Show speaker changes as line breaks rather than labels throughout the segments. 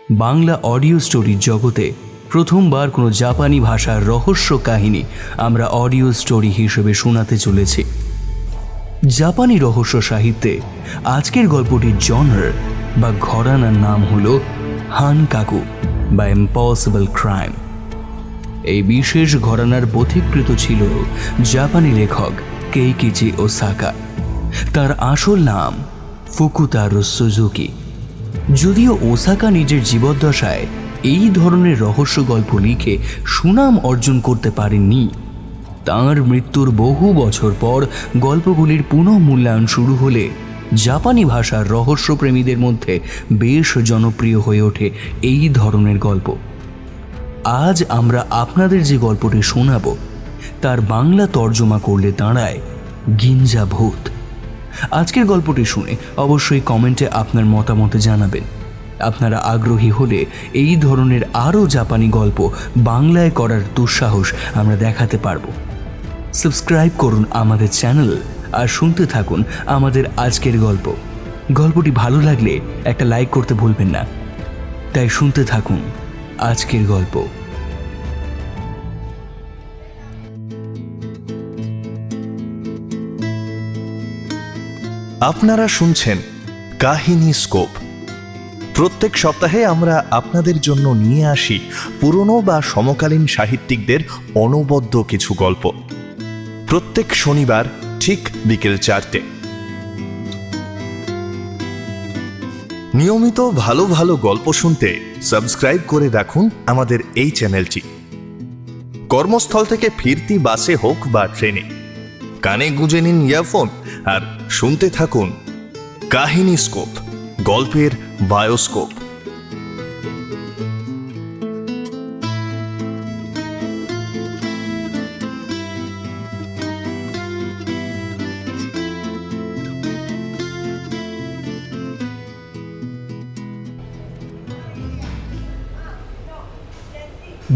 Bangla audio স্টোরির জগতে প্রথমবার কোনো জাপানি ভাষার রহস্য কাহিনী আমরা অডিও স্টোরি হিসেবে শোনাতে চলেছি। জাপানি রহস্য সাহিত্যে আজকের গল্পটির জনর বা ঘরানার নাম হল হানকাকু বা ইম্পসিবল ক্রাইম। এই বিশেষ ঘরানার পথিকৃত ছিল জাপানি লেখক কেইকিচি ওসাকা। তার আসল নাম ফুকুতারো সুজুকি। যদিও ওসাকা নিজের জীবদ্দশায় এই ধরনের রহস্য গল্প লিখে সুনাম অর্জন করতে পারেননি, তাঁর মৃত্যুর বহু বছর পর গল্পগুলির পুনঃমূল্যায়ন শুরু হলে জাপানি ভাষার রহস্যপ্রেমীদের মধ্যে বেশ জনপ্রিয় হয়ে ওঠে এই ধরনের গল্প। আজ আমরা আপনাদের যে গল্পটি শোনাব তার বাংলা তর্জমা করলে দাঁড়ায় গিঞ্জা ভূত। আজকের গল্পটি শুনে অবশ্যই কমেন্টে আপনার মতামত জানাবেন। আপনারা আগ্রহী হলে এই ধরনের আরও জাপানি গল্প বাংলায় করার দুঃসাহস আমরা দেখাতে পারব। সাবস্ক্রাইব করুন আমাদের চ্যানেল আর শুনতে থাকুন আমাদের আজকের গল্প। গল্পটি ভালো লাগলে একটা লাইক করতে ভুলবেন না। তাই শুনতে থাকুন আজকের গল্প।
আপনারা শুনছেন কাহিনী স্কোপ। প্রত্যেক সপ্তাহে আমরা আপনাদের জন্য নিয়ে আসি পুরনো বা সমকালীন সাহিত্যিকদের অনবদ্য কিছু গল্প। প্রত্যেক শনিবার ঠিক বিকেল 4টে। নিয়মিত ভালো ভালো গল্প শুনতে সাবস্ক্রাইব করে রাখুন আমাদের এই চ্যানেলটি। কর্মস্থল থেকে ফিরতি বাসে হোক বা ট্রেনে কানে গুঁজে নিন ইয়ারফোন আর শুনতে থাকুন কাহিনী স্কোপ, গল্পের বায়োস্কোপ।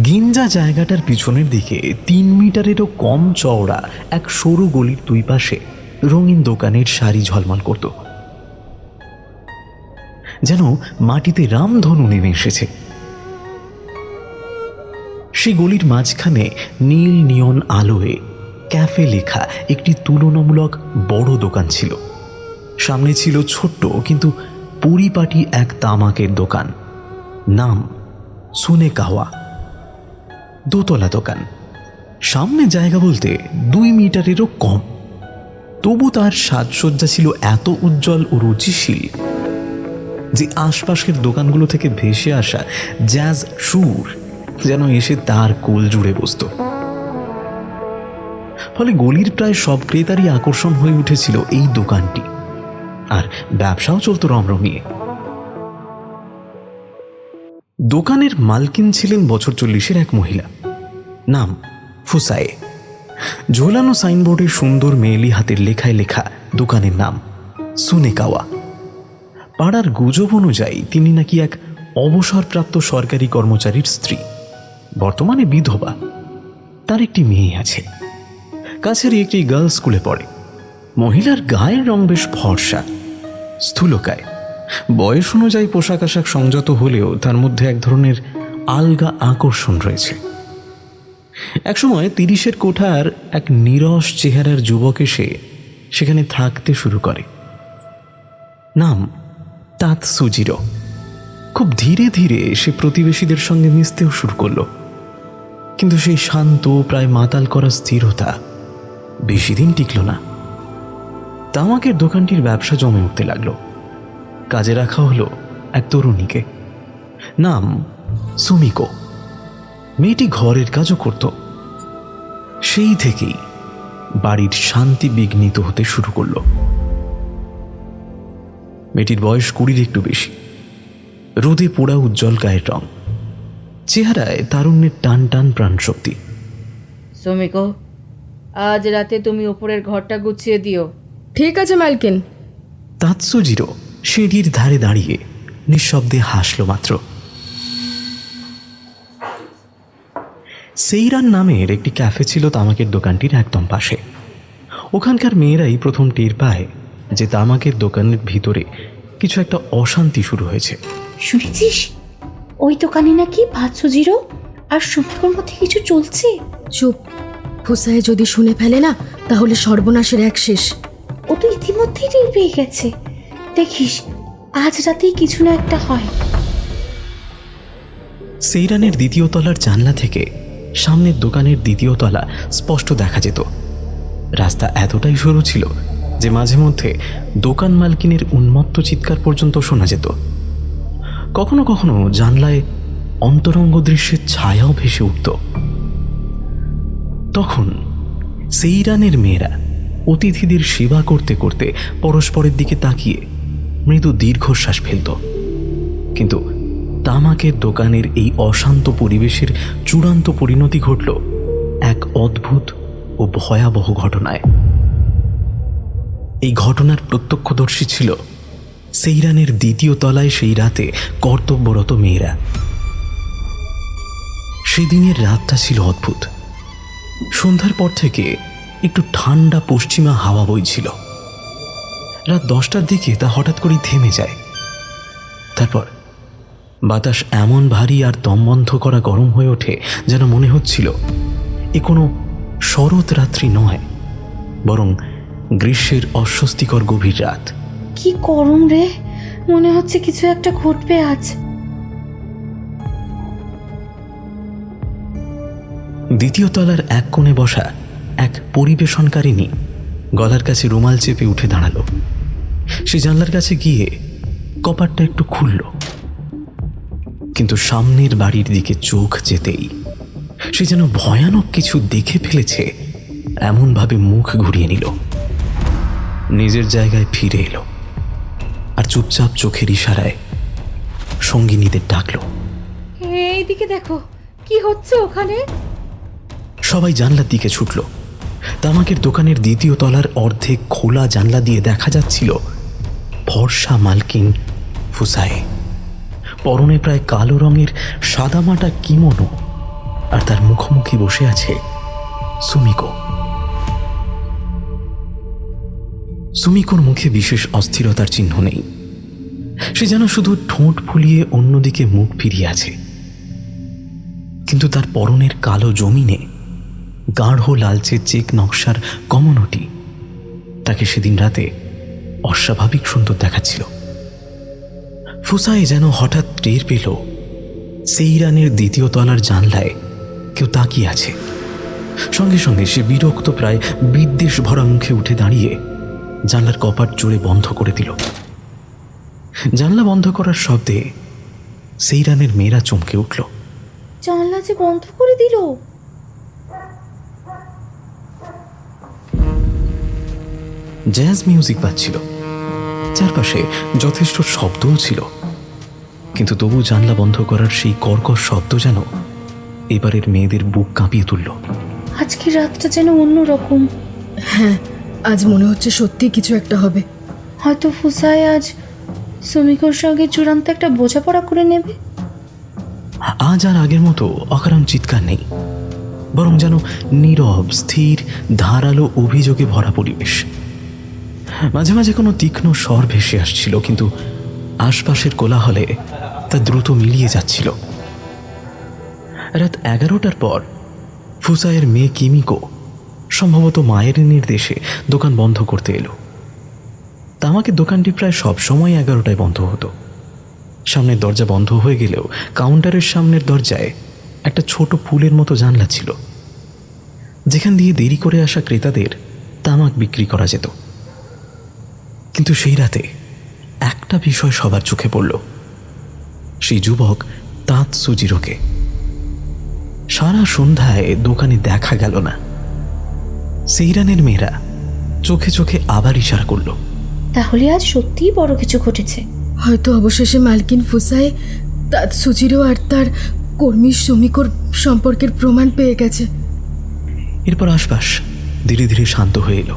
গিঞ্জা জায়গাটার পিছনের দিকে 3 মিটারেরও কম চওড়া এক সরু গলির দুই পাশে রঙিন দোকানের সারি ঝলমল করত, যেন মাটিতে রামধনু নেমে এসেছে। সেই গলির মাঝখানে নীল নিয়ন আলোয় ক্যাফে লেখা একটি তুলনামূলক বড় দোকান ছিল। সামনে ছিল ছোট্ট কিন্তু পরিপাটি এক তামাকের দোকান, নাম সুনেকাওয়া। দোতলা দোকান, সামনে জায়গা বলতে 2 মিটারেরও কম। তবু তার সাজসজ্জা ছিল এত উজ্জ্বল ও রুচিশীল যে আশপাশের দোকানগুলো থেকে ভেসে আসা জ্যাজ সুর যেন এসে তার কোল জুড়ে বসত। ফলে গলির প্রায় সব ক্রেতারই আকর্ষণ হয়ে উঠেছিল এই দোকানটি, আর ব্যবসাও চলত রমরমিয়ে। দোকানের মালকিন ছিলেন বছর 40-এর এক মহিলা, নাম ফুসায়ে। ঝোলানো সাইনবোর্ডের সুন্দর মেয়েলি হাতের লেখায় লেখা দোকানের নাম সুনেকাওয়া। পাড়ার গুজব অনুযায়ী তিনি নাকি এক অবসরপ্রাপ্ত সরকারি কর্মচারীর স্ত্রী, বর্তমানে বিধবা। তার একটি মেয়ে আছে, কাছেরই একটি গার্লস স্কুলে পড়ে। মহিলার গায়ের রং বেশ ফর্সা, স্থূলকায়। বয়স অনুযায়ী পোশাক আশাক সংযত হলেও তার মধ্যে এক ধরনের আলগা আকর্ষণ রয়েছে। একসময় 30-এর কোঠার এক নিরস চেহারার যুবক এসে সেখানে থাকতে শুরু করে, নাম তাতসুজিরো। খুব ধীরে ধীরে সে প্রতিবেশীদের সঙ্গে মিশতেও শুরু করলো, কিন্তু সেই শান্ত প্রায় মাতাল করা স্থিরতা বেশি দিন টিকল না। তামাকের দোকানটির ব্যবসা জমে উঠতে লাগলো। কাজে রাখা হলো এক তরুণীকে, নাম সুমিকো। মেয়েটি ঘরের কাজও করত। সেই থেকেই বাড়ির শান্তি বিঘ্নিত হতে শুরু করল। মেয়েটির বয়স 20-র একটু বেশি, রোদে পোড়া উজ্জ্বল গায়ের রং, চেহারায় তারুণ্যের টান টান প্রাণ শক্তি।
সুমিকো, আজ রাতে তুমি উপরের ঘরটা গুছিয়ে দিও।
ঠিক আছে মালকিন।
তাতসুজিরো সিঁড়ির ধারে দাঁড়িয়ে নিঃশব্দে হাসল মাত্র। সেইরান নামের একটি ক্যাফে ছিল তামাকের দোকানটির একদম পাশে। ওখানকার মেয়েরাই প্রথম টের পায় যে তামাকের দোকানের ভিতরে কিছু একটা অশান্তি শুরু হয়েছে।
শুনেছিস?
ওই দোকানে নাকি ভাতসুজিরও আর সুমিকোর মধ্যে কিছু চলছে।
চুপ, ফুসায় যদি শুনে ফেলে না তাহলে সর্বনাশের এক শেষ।
ও তো ইতিমধ্যেই টের পেয়ে গেছে। দেখিস আজ রাতেই কিছু না একটা হয়।
সেইরানের দ্বিতীয় তলার জানলা থেকে সামনের দোকানের দ্বিতীয় তলা স্পষ্ট দেখা যেত। রাস্তা এতটাই সরু ছিল যে মাঝে মধ্যে দোকান মালকিনের উন্মত্ত চিৎকার পর্যন্ত শোনা যেত। কখনো কখনো জানলায় অন্তরঙ্গ দৃশ্যের ছায়াও ভেসে উঠত। তখন সেইরানের মেয়েরা অতিথিদের সেবা করতে করতে পরস্পরের দিকে তাকিয়ে মৃদু দীর্ঘশ্বাস ফেলত। কিন্তু তামাকের দোকানের এই অশান্ত পরিবেশের চূড়ান্ত পরিণতি ঘটল এক অদ্ভুত ও ভয়াবহ ঘটনায়। এই ঘটনার প্রত্যক্ষদর্শী ছিল সেইরানের দ্বিতীয় তলায় সেই রাতে কর্তব্যরত মেয়েরা। সেদিনের রাতটা ছিল অদ্ভুত। সন্ধ্যার পর থেকে একটু ঠান্ডা পশ্চিমা হাওয়া বইছিল। রাত 10টার দিকে তা হঠাৎ করেই থেমে যায়। তারপর বাতাস এমন ভারী আর দমবন্ধ করা গরম হয়ে ওঠে যেন মনে হচ্ছিল এ কোনো শরৎ রাত্রি নয়, বরং গ্রীষ্মের অস্বস্তিকর গভীর রাত।
কি গরম রে, মনে হচ্ছে কিছু একটা ঘটবে আজ।
দ্বিতীয় তলার এক কোণে বসা এক পরিবেশনকারিণী গলার কাছে রুমাল চেপে উঠে দাঁড়ালো। সে জানলার কাছে গিয়ে কপাটটা একটু খুলল, কিন্তু সামনের বাড়ির দিকে চোখ যেতেই সে যেন ভয়ানক কিছু দেখে ফেলেছে এমনভাবে মুখ ঘুরিয়ে নিল। নিজের জায়গায় ফিরে এলো আর চুপচাপ চোখের ইশারায় সঙ্গিনীদের ডাকলো।
এইদিকে দেখো কি হচ্ছে ওখানে।
সবাই জানলার দিকে ছুটল। তামাকের দোকানের দ্বিতীয় তলার অর্ধেক খোলা জানলা দিয়ে দেখা যাচ্ছিল ফর্সা মালকিন ফুসায়ে। পরনে প্রায় কালো রঙের সাদামাটা কিমোনো, আর তার মুখোমুখি বসে আছে সুমিকো। সুমিকোর মুখে বিশেষ অস্থিরতার চিহ্ন নেই। সে যেন শুধু ঠোঁট ফুলিয়ে অন্যদিকে মুখ ফিরিয়ে আছে। কিন্তু তার পরনের কালো জমিনে গাঢ় লালচে চেক নকশার কমনটি তাকে সেদিন রাতে অস্বাভাবিক সুন্দর দেখাচ্ছিল। ফুসায়ে যেন হঠাৎ টের পেল সেইরানের দ্বিতীয় তলার জানলায় কেউ তাকিয়ে আছে। সঙ্গে সঙ্গে সে বিরক্ত প্রায় বিদ্বেষ ভরা মুখে উঠে দাঁড়িয়ে জানলার কপাট জোরে বন্ধ করে দিল। জানলা বন্ধ করার শব্দে সেইরানের মেয়েরা চমকে উঠল।
জানলা যে বন্ধ করে দিল।
জ্যাজ মিউজিক বাজছিল, চারপাশে যথেষ্ট শব্দও ছিল, কিন্তু তবু জানলা বন্ধ করার সেই কর্কশ শব্দ যেন এবারের মেয়েদের বুক কাঁপিয়ে তুলল।
আজকের রাতটা যেন অন্যরকম।
হ্যাঁ, আজ মনে হচ্ছে সত্যি কিছু একটা হবে।
হয়তো ফুসায় আজ সুমিকোর সঙ্গে চূড়ান্ত একটা বোঝাপড়া করে নেবে।
আজ আর আগের মতো অকারণ চিৎকার নেই, বরং যেন নীরব স্থির ধারালো অভিযোগে ভরা পরিবেশ। মাঝে মাঝে কোনো তীক্ষ্ণ স্বর ভেসে আসছিল, কিন্তু আশপাশের কোলাহলে তা দ্রুত মিলিয়ে যাচ্ছিল। রাত 11টার পর ফুসায়ের মেয়ে কিমিকো সম্ভবত মায়ের নির্দেশে দোকান বন্ধ করতে এলো। তামাকের দোকানটি প্রায় সব সময় 11টায় বন্ধ হতো। সামনের দরজা বন্ধ হয়ে গেলেও কাউন্টারের সামনের দরজায় একটা ছোট ফুলের মতো জানলা ছিল, যেখান দিয়ে দেরি করে আসা ক্রেতাদের তামাক বিক্রি করা যেত। কিন্তু সেই রাতে একটা বিষয় সবার চোখে পড়ল। সেই যুবক তাতসুজিরোকে সারা সন্ধ্যায় দোকানে দেখা গেল না। সেইরানের মেয়েরা চোখে চোখে আবার ইশারা করল।
তাহলে আজ সত্যিই বড় কিছু ঘটেছে।
হয়তো অবশেষে মালকিন ফুসায়ে তাতসুজিরো আর তার কর্মী সুমিকোর সম্পর্কের প্রমাণ পেয়ে গেছে।
এরপর আশপাশ ধীরে ধীরে শান্ত হয়ে এলো।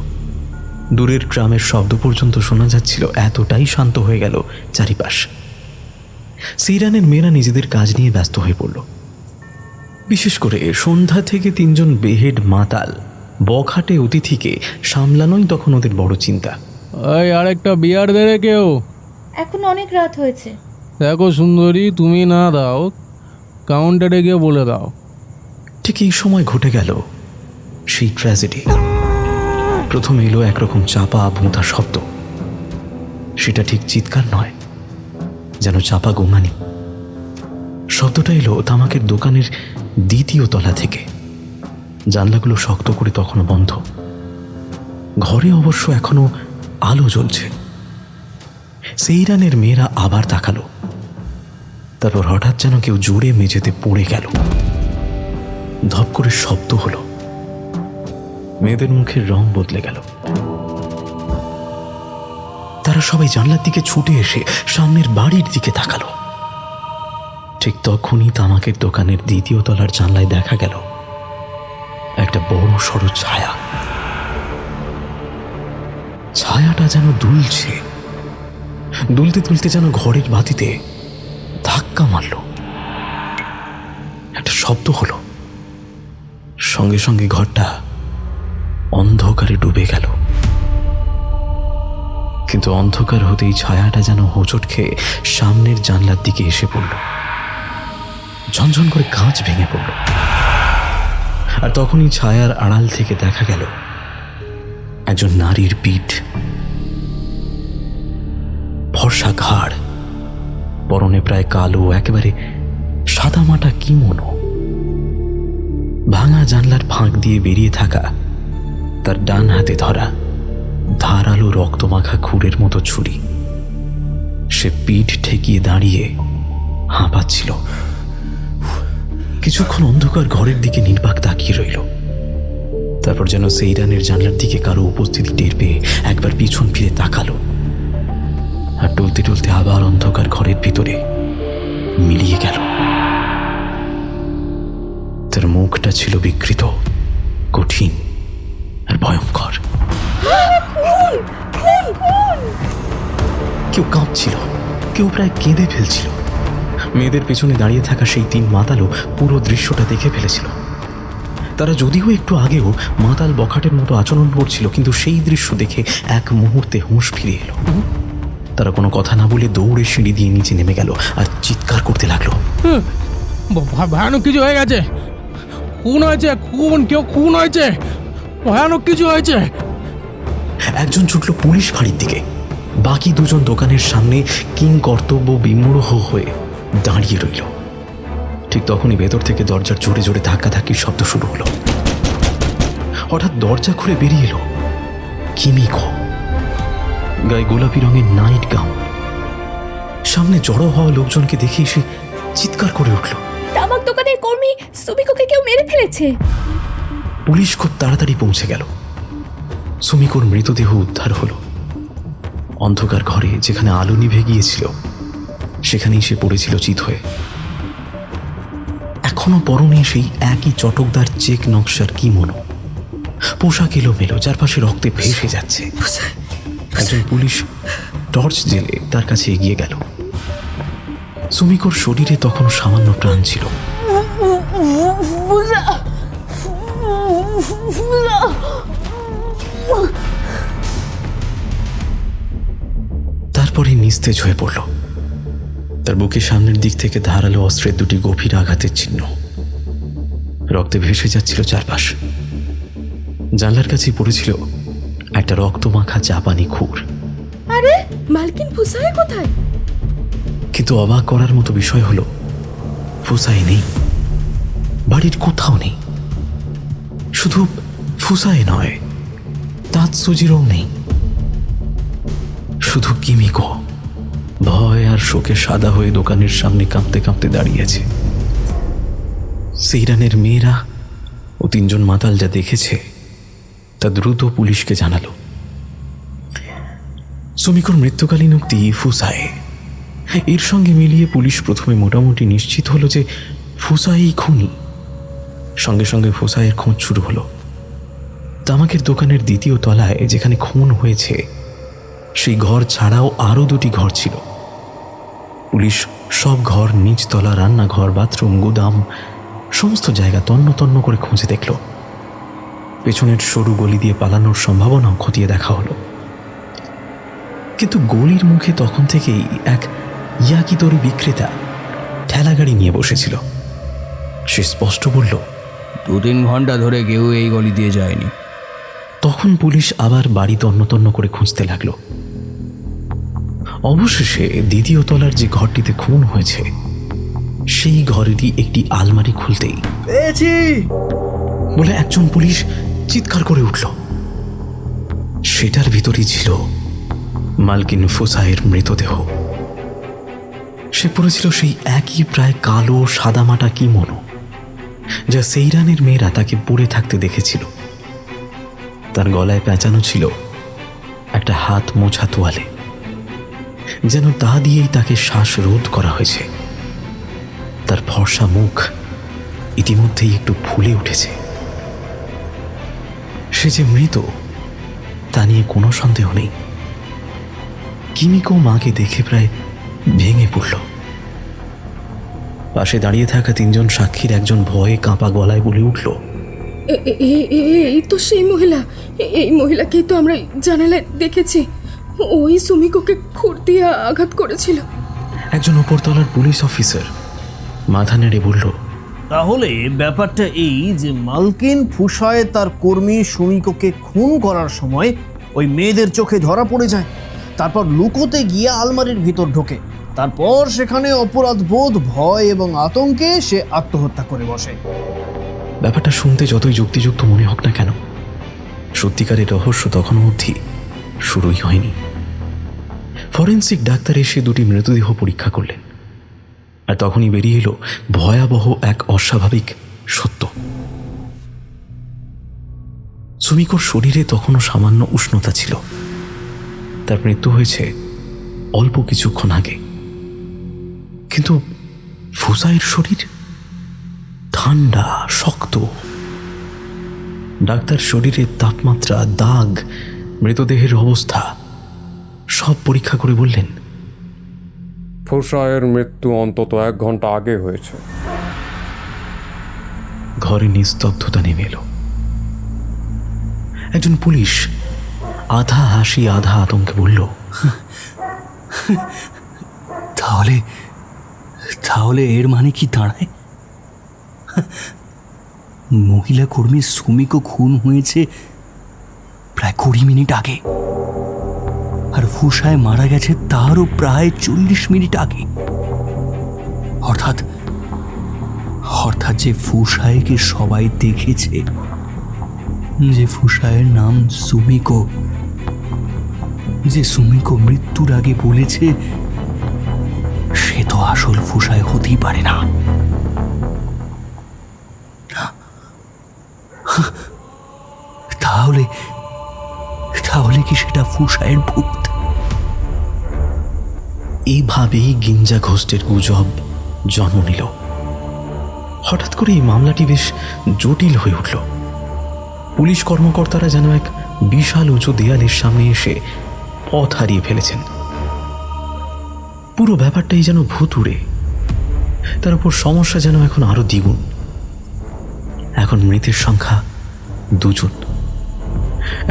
দূরের গ্রামের শব্দ পর্যন্ত শোনা যাচ্ছিল, এতটাই শান্ত হয়ে গেল চারিপাশ। সেইরানের মেয়েরা নিজেদের কাজ নিয়ে ব্যস্ত হয়ে পড়ল। বিশেষ করে সন্ধ্যা থেকে 3জন বেহেড মাতাল বখাটে অতিথিকে সামলানোই তখন ওদের বড় চিন্তা।
ওই আরেকটা বিয়ার দে রে কেউ।
এখন অনেক রাত হয়েছে।
দেখো সুন্দরী, তুমি না দাও, কাউন্টারে গিয়ে বলে দাও।
ঠিক এই সময় ঘটে গেল সেই ট্র্যাজেডি। প্রথমে এলো একরকম চাপা ভোঁতা শব্দ। সেটা ঠিক চিৎকার নয়, যেন চাপা গোঙানি। শব্দটা এলো তামাকের দোকানের দ্বিতীয় তলা থেকে। জানলাগুলো শক্ত করে তখনও বন্ধ। ঘরে অবশ্য এখনো আলো জ্বলছে। সেইরানের মেয়েরা আবার তাকালো। তারপর হঠাৎ যেন কেউ জোরে মেঝেতে পড়ে গেল। ধপ করে শব্দ হলো। মেয়েদের মুখের রং বদলে গেল। তারা সবাই জানলার দিকে ছুটে এসে সামনের বাড়ির দিকে তাকালো। ঠিক তখনই তামাকের দোকানের দ্বিতীয় তলার জানলায় দেখা গেল একটা বড় সড়ো ছায়া। ছায়াটা যেন দুলছে। দুলতে দুলতে যেন ঘরের বাতিতে ধাক্কা মারল। একটা শব্দ হলো। সঙ্গে সঙ্গে ঘরটা অন্ধকারে ডুবে গেল। কিন্তু অন্ধকার হতেই ছায়াটা যেন হোঁচট খেয়ে সামনের জানলার দিকে এসে পড়ল। ঝনঝন করে কাঁচ ভেঙে পড়ল। আর তখনই ছায়ার আড়াল থেকে দেখা গেল একজন নারীর পিঠ, ফর্সা ঘাড়, পরনে প্রায় কালো, একেবারে সাদামাটা কিমোনো। ভাঙা জানলার ফাঁক দিয়ে বেরিয়ে থাকা তার ডান হাতে ধরা ধারালো রক্তমাখা খুরের মতো ছুরি। সে পিঠ ঠেকিয়ে দাঁড়িয়ে হাঁপাচ্ছিল। কিছুক্ষণ অন্ধকার ঘরের দিকে নির্বাক তাকিয়ে রইল। তারপর যেন সেইরানের জানলার দিকে কারো উপস্থিতি টের পেয়ে একবার পিছন ফিরে তাকালো। আর টলতে টলতে আবার অন্ধকার ঘরের ভিতরে মিলিয়ে গেল। তার মুখটা ছিল বিকৃত, কঠিন আর ভয়ঙ্কর। কেউ কাঁপছিল, কেউ প্রায় কেঁদে ফেলছিল। মেয়েদের পেছনে দাঁড়িয়ে থাকা সেই তিন মাতালও পুরো দৃশ্যটা দেখে ফেলেছিল। তারা যদিও একটু আগেও মাতাল বখাটের মতো আচরণ করছিল, কিন্তু সেই দৃশ্য দেখে এক মুহূর্তে হুঁশ ফিরে এলো। তারা কোনো কথা না বলে দৌড়ে সিঁড়ি দিয়ে নিচে নেমে গেল আর চিৎকার করতে লাগলো।
ভয়ানক কিছু হয়ে গেছে, খুন হয়েছে, কেউ খুন হয়েছে, ভয়ানক কিছু হয়েছে।
একজন ছুটল পুলিশ ফাঁড়ির দিকে। বাকি দুজন দোকানের সামনে কিং কর্তব্য বিমূঢ় হয়ে দাঁড়িয়ে রইল। ঠিক তখনই ভেতর থেকে দরজার জোরে জোরে ধাক্কাধাক্কির শব্দ শুরু হলো। হঠাৎ দরজা খুলে বেরিয়ে এলো কিমিকো, গায়ে গোলাপি রঙের নাইট গাউন। সামনে জড়ো হওয়া লোকজনকে দেখে সে চিৎকার করে উঠল,
তামাক দোকানের কর্মী সুমিকোকে কেউ মেরে ফেলেছে।
পুলিশ খুব তাড়াতাড়ি পৌঁছে গেল। সুমিকোর মৃতদেহ উদ্ধার হলো। অন্ধকার ঘরে যেখানে আলো নিভে গিয়েছিল সেখানেই সে পড়েছিল চিত হয়ে। এখনো পরনে সেই একই চটকদার চেক নকশার কিমোনো, পোশাক এলোমেলো, চারপাশে রক্তে ভেসে যাচ্ছে। একজন পুলিশ টর্চ জেলে তার কাছে এগিয়ে গেল। সুমিকোর শরীরে তখন সামান্য প্রাণ ছিল। তারপরে নিস্তেজ হয়ে পড়ল। তার বুকের সামনের দিক থেকে ধারালো অস্ত্রের দুটি গভীর আঘাতের চিহ্ন। রক্তে ভেসে যাচ্ছিল চারপাশ। জানলার কাছেই পড়েছিল একটা রক্তমাখা জাপানি খুর।
আরে মালকিন ফুসাই কোথায়?
কিন্তু অবাক করার মতো বিষয় হলো ফুসাই নেই, বাড়ির কোথাও নেই। শুধু ফুসাই নয়, তাতসুজিরও নেই। শুধু কিমিকো ভয় আর শোকে সাদা হয়ে দোকানের সামনে কাঁপতে কাঁপতে দাঁড়িয়েছে। সেইরানের মেয়েরা ও তিনজন মাতাল যা দেখেছে তা দ্রুত পুলিশকে জানালো। সুমিকোর মৃত্যুকালীন উক্তি ফুসাই। এর সঙ্গে মিলিয়ে পুলিশ প্রথমে মোটামুটি নিশ্চিত হলো যে ফুসাই খুনি। সঙ্গে সঙ্গে ফুসাইয়ের খোঁজ শুরু হলো। তামাকের দোকানের দ্বিতীয় তলায় যেখানে খুন হয়েছে সেই ঘর ছাড়াও আরও দুটি ঘর ছিল। পুলিশ সব ঘর, নিচতলা, রান্নাঘর, বাথরুম, গুদাম, সমস্ত জায়গা তন্ন তন্ন করে খুঁজে দেখল। পেছনের সরু গলি দিয়ে পালানোর সম্ভাবনাও খতিয়ে দেখা হলো। কিন্তু গলির মুখে তখন থেকেই এক ইয়াকিতরি বিক্রেতা ঠেলা গাড়ি নিয়ে বসেছিল। সে স্পষ্ট বলল,
2-3 ঘন্টা ধরে কেউ এই গলি দিয়ে যায়নি।
তখন পুলিশ আবার বাড়ি তন্ন করে খুঁজতে লাগলো। অবশেষে দ্বিতীয় তলার যে ঘরটিতে খুন হয়েছে সেই ঘরেরই একটি আলমারি খুলতেই
পেয়েছি
বলে একজন পুলিশ চিৎকার করে উঠল। সেটার ভিতরেই ছিল মালকিন ফুসাইয়ের মৃতদেহ। সে পড়েছিল সেই একই প্রায় কালো সাদামাটা কিমোনো যা সেইরানের মেয়েরা তাকে পরে থাকতে দেখেছিল। তার গলায় পেঁচানো ছিল একটা হাত মোছা তোয়ালে, যেন তা দিয়েই তাকে শ্বাসরোধ করা হয়েছে। তার ফর্সা মুখ ইতিমধ্যেই একটু ফুলে উঠেছে। সে যে মৃত তা নিয়ে কোনো সন্দেহ নেই। কিমিকো মাকে দেখে প্রায় ভেঙে পড়ল। পাশে দাঁড়িয়ে থাকা 3 জন সাক্ষীর একজন ভয়ে কাঁপা গলায় বলে উঠল,
এই তো সেই মহিলা। এই মহিলাকেই তো আমরা জানালায় দেখেছি। ওই সুমিকোকে খুর দিয়ে আঘাত করেছিল।
একজন উপরতলার পুলিশ অফিসার মাথা নেড়ে বলল,
তাহলে ব্যাপারটা এই যে মালকিন ফুসায় তার কর্মী সুমিকোকে খুন করার সময় ওই মেয়েদের চোখে ধরা পড়ে যায়, তারপর লুকোতে গিয়ে আলমারির ভিতর ঢোকে, তারপর সেখানে অপরাধবোধ, ভয় এবং আতঙ্কে সে আত্মহত্যা করে বসে।
ব্যাপারটা শুনতে যতই যুক্তিযুক্ত মনে হোক না কেন, সত্যিকারের রহস্য তখনও অবধি শুরুই হয়নি। ফরেন্সিক ডাক্তার এসে 2টি মৃতদেহ পরীক্ষা করলেন, আর তখনই বেরিয়ে এলো ভয়াবহ এক অস্বাভাবিক সত্য। সুমিকোর শরীরে তখনও সামান্য উষ্ণতা ছিল। তার মৃত্যু হয়েছে অল্প কিছুক্ষণ আগে, কিন্তু ফুসাইয়ের শরীর ঠান্ডা শক্ত। ডাক্তার শরীরের তাপমাত্রা, দাগ, মৃতদেহের অবস্থা সব পরীক্ষা করে বললেন,
ফুসাইয়ের মৃত্যু অন্তত 1 ঘন্টা আগে হয়েছে।
ঘরে নিস্তব্ধতা নেমে এলো। একজন পুলিশ আধা হাসি আধা আতঙ্কে বলল,
তাহলে এর মানে কি দাঁড়ায়? মহিলা কর্মী সুমিকো খুন হয়েছে প্রায় 20 মিনিট আগে, আর ফুসায় মারা গেছে তারও প্রায় 40 মিনিট আগে। অর্থাৎ যে ফুসায়কে সবাই দেখেছে, যে ফুসায়ের নাম সুমিকো, যে সুমিকো মৃত্যুর আগে বলেছে, সে তো আসল ফুসায় হতেই পারে না। তাহলে কি সেটা ফুসায়ের ভূত?
এইভাবেই গিঞ্জা ঘোষ্টের গুজব জন্ম নিল। হঠাৎ করে এই মামলাটি বেশ জটিল হয়ে উঠল। পুলিশ কর্মকর্তারা যেন এক বিশাল উঁচু দেয়ালের সামনে এসে পথ হারিয়ে ফেলেছেন। পুরো ব্যাপারটাই যেন ভুতুড়ে। তার উপর সমস্যা যেন এখন আরো দ্বিগুণ। এখন মৃতের সংখ্যা 2 জন।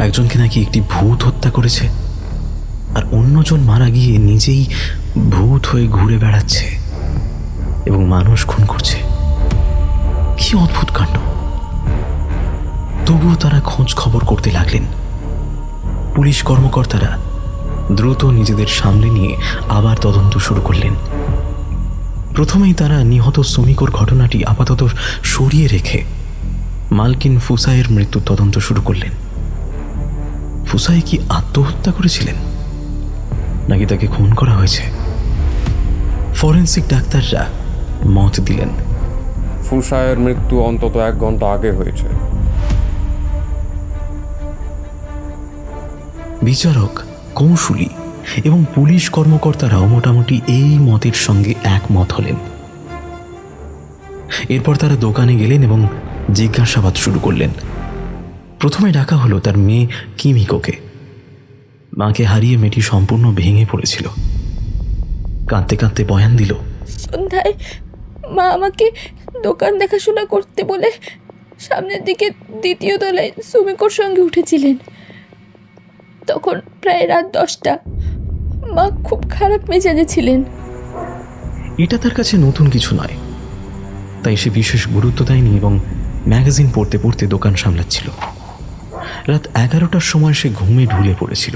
একজনকে নাকি একটি ভূত হত্যা করেছে, আর অন্যজন মারা গিয়ে নিজেই ভূত হয়ে ঘুরে বেড়াচ্ছে এবং মানুষ খুন করছে। কি অদ্ভুত কাণ্ড! তবুও তারা খোঁজ খবর করতে লাগলেন। পুলিশ কর্মকর্তারা দ্রুত নিজেদের সামলে নিয়ে আবার তদন্ত শুরু করলেন। প্রথমেই তারা নিহত শ্রমিকর ঘটনাটি আপাতত সরিয়ে রেখে মালকিন ফুসাইয়ের মৃত্যুর তদন্ত শুরু করলেন। ফুসাই কি আত্মহত্যা করেছিলেন, নাকি তাকে খুন করা হয়েছে? ফরেন্সিক ডাক্তাররা মত দিলেন,
ফুসাইয়ের মৃত্যু অন্তত 1 ঘন্টা আগে হয়েছে।
বিচারক, কৌঁসুলি এবং পুলিশ কর্মকর্তারাও মোটামুটি এই মতের সঙ্গে একমত হলেন। এরপর তারা দোকানে গেলেন এবং জিজ্ঞাসাবাদ শুরু করলেন। প্রথমে ডাকা হলো তার মেয়ে কিমিকোকে। মাকে হারিয়ে মেয়েটি সম্পূর্ণ ভেঙে পড়েছিল। কাঁদতে কাঁদতে বয়ান দিল,
সন্ধ্যায় মা আমাকে দোকান দেখাশোনা করতে বলে সামনের দিকে 2য় তলায় সুমিকোর সঙ্গে উঠেছিলেন। তখন প্রায় রাত 10টা। মা খুব খারাপ মেজাজে ছিলেন।
এটা তার কাছে নতুন কিছু নয়, তাই সে বিশেষ গুরুত্ব দেয়নি এবং ম্যাগাজিন পড়তে পড়তে দোকান সামলাচ্ছিল। রাত 11টার সময় সে ঘুমে ঢুলে পড়েছিল।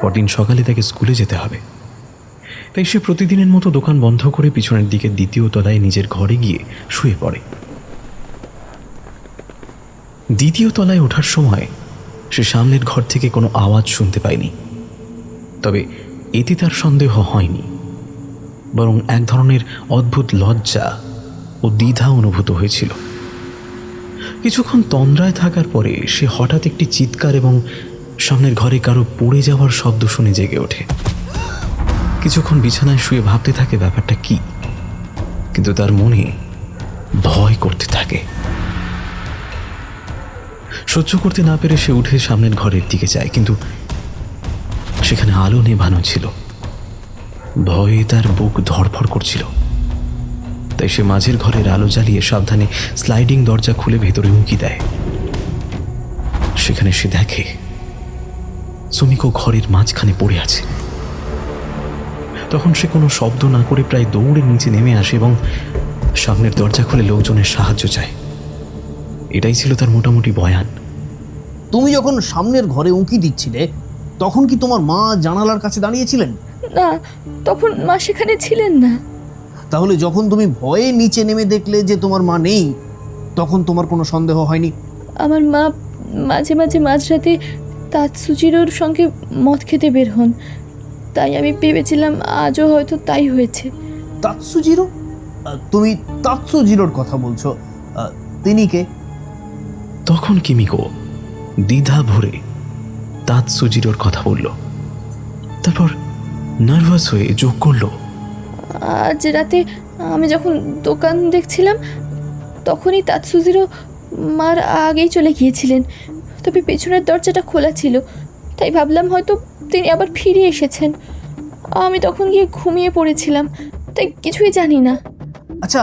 পরদিন সকালে তাকে স্কুলে যেতে হবে, তাই সে প্রতিদিনের মতো দোকান বন্ধ করে পিছনের দিকে দ্বিতীয় তলায় নিজের ঘরে গিয়ে শুয়ে পড়ে। দ্বিতীয় তলায় ওঠার সময় সে সামনের ঘর থেকে কোনো আওয়াজ শুনতে পায়নি। তবে এতে তার সন্দেহ হয়নি, বরং এক ধরনের অদ্ভুত লজ্জা ও দ্বিধা অনুভূত হয়েছিল। কিছুক্ষণ তন্দ্রায় থাকার পরে সে হঠাৎ একটি চিৎকার এবং সামনের ঘরে কারো পড়ে যাওয়ার শব্দ শুনে জেগে ওঠে। কিছুক্ষণ বিছানায় শুয়ে ভাবতে থাকে ব্যাপারটা কি, কিন্তু তার মনে ভয় করতে থাকে। সহ্য করতে না পেরে সে উঠে সামনের ঘরের দিকে যায়, কিন্তু সেখানে আলো নেভানো ছিল। ভয়ে তার বুক ধড়ফড় করছিল, তাই সে মাঝের ঘরের আলো জ্বালিয়ে সাবধানে স্লাইডিং দরজা খুলে ভেতরে উঁকি দেয়। সেখানে সে দেখে সুমিকো ঘরের মাঝখানে পড়ে আছে। তখন সে কোনো শব্দ না করে প্রায় দৌড়ে নিচে নেমে আসে এবং সামনের দরজা খুলে লোকজনের সাহায্য চায়। এটাই ছিল তার মোটামুটি বয়ান।
তুমি যখন সামনের ঘরে উঁকি দিচ্ছিলে তখন কি তোমার মা জানালার কাছে দাঁড়িয়েছিলেন?
না, তখন মা সেখানে ছিলেন না।
তাহলে যখন তুমি ভয়ে নিচে নেমে দেখলে যে তোমার মা নেই, তখন তোমার কোনো সন্দেহ হয়নি?
আমার মা মাঝে মাঝে মাঝরাতে তাৎসুজিরোর সঙ্গে মদ খেতে বের হন, তাই আমি ভেবেছিলাম আজও হয়তো তাই হয়েছে।
তাৎসুজিরো? তুমি তাৎসুজিরোর কথা বলছো? তিনি কে?
তখন কিমিকো দ্বিধা ভরে তাৎসুজিরোর কথা বলল। তারপর নার্ভাস হয়ে যোগ করল,
আজ রাতে আমি যখন দোকান দেখছিলাম তখনই তাৎসুজিরো মার আগেই চলে গিয়েছিলেন, তবে পেছনের দরজাটা খোলা ছিল, তাই ভাবলাম হয়তো তিনি আবার ফিরে এসেছেন। আমি তখন গিয়ে ঘুমিয়ে পড়েছিলাম, তাই কিছুই জানি না।
আচ্ছা,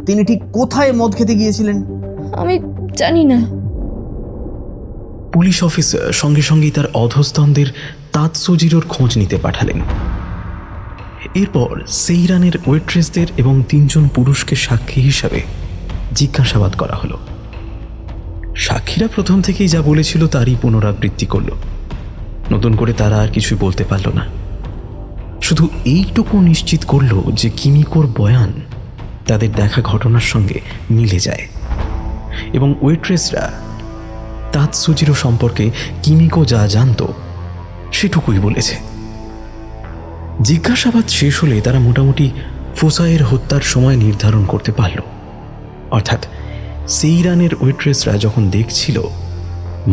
তিনি ঠিক কোথায় মদ খেতে গিয়েছিলেন?
আমি জানি না।
পুলিশ অফিসার সঙ্গে সঙ্গেই তার অধস্তনদের তাৎসুজিরোর খোঁজ নিতে পাঠালেন। এরপর সেইরানের ওয়েট্রেসদের এবং 3 জন পুরুষকে সাক্ষী হিসাবে জিজ্ঞাসাবাদ করা হলো। সাক্ষীরা প্রথম থেকেই যা বলেছিল তারই পুনরাবৃত্তি করল। নতুন করে তারা আর কিছুই বলতে পারল না। শুধু এইটুকু নিশ্চিত করল যে কিমিকোর বয়ান তাদের দেখা ঘটনার সঙ্গে মিলে যায় এবং ওয়েট্রেসরা তাৎসুজিরো সম্পর্কে কিমিকো যা জানত সেটুকুই বলেছে। জিজ্ঞাসাবাদ শেষ হলে তারা মোটামুটি ফুসাইয়ের হত্যার সময় নির্ধারণ করতে পারল। অর্থাৎ সেইরানের ওয়েট্রেসরা যখন দেখছিল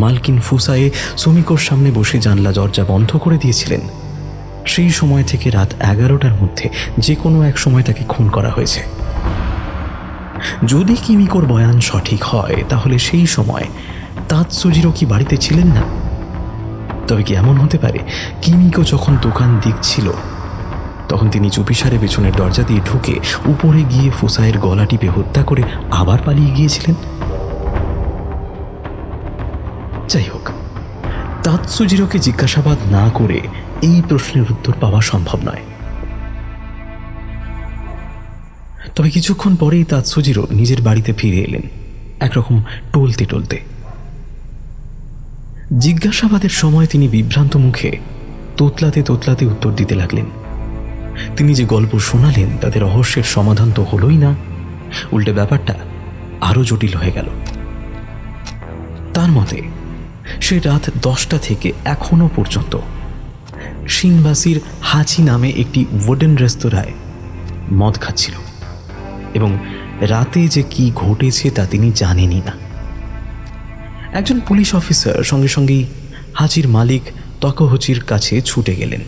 মালকিন ফুসায়ে সুমিকোর সামনে বসে জানলা দরজা বন্ধ করে দিয়েছিলেন, সেই সময় থেকে রাত 11টার মধ্যে যে কোনো এক সময় তাকে খুন করা হয়েছে। যদি কিমিকোর বয়ান সঠিক হয় তাহলে সেই সময় তাৎসুজিরো কি বাড়িতে ছিলেন না? তবে কি এমন হতে পারে কিমিকো যখন দোকান দেখছিল তখন তিনি চুপিসারে পেছনের দরজা দিয়ে ঢুকে উপরে গিয়ে ফুসাইয়ের গলা টিপে হত্যা করে আবার পালিয়ে গিয়েছিলেন? যাই হোক, তাৎসুজিরোকে জিজ্ঞাসাবাদ না করে এই প্রশ্নের উত্তর পাওয়া সম্ভব নয়। তবে কিছুক্ষণ পরেই তাৎসুজিরো নিজের বাড়িতে ফিরে এলেন, একরকম টলতে টলতে। জিজ্ঞাসাবাদের সময় তিনি বিভ্রান্ত মুখে তোতলাতে তোতলাতে উত্তর দিতে লাগলেন। তিনি যে গল্প শোনালেন তাতে রহস্যের সমাধান তো হলোই না, উল্টে ব্যাপারটা আরো জটিল হয়ে গেল। তার মতে সে রাত 10টা থেকে এখনো পর্যন্ত শিনবাসির হাচি নামে একটি উডেন রেস্তোরাঁয় মদ খাচ্ছিল এবং রাতে যে কি ঘটেছে তা তিনি জানেনই না। একজন পুলিশ অফিসার সঙ্গে সঙ্গেই হাচির মালিক তকোহচির কাছে ছুটে গেলেন,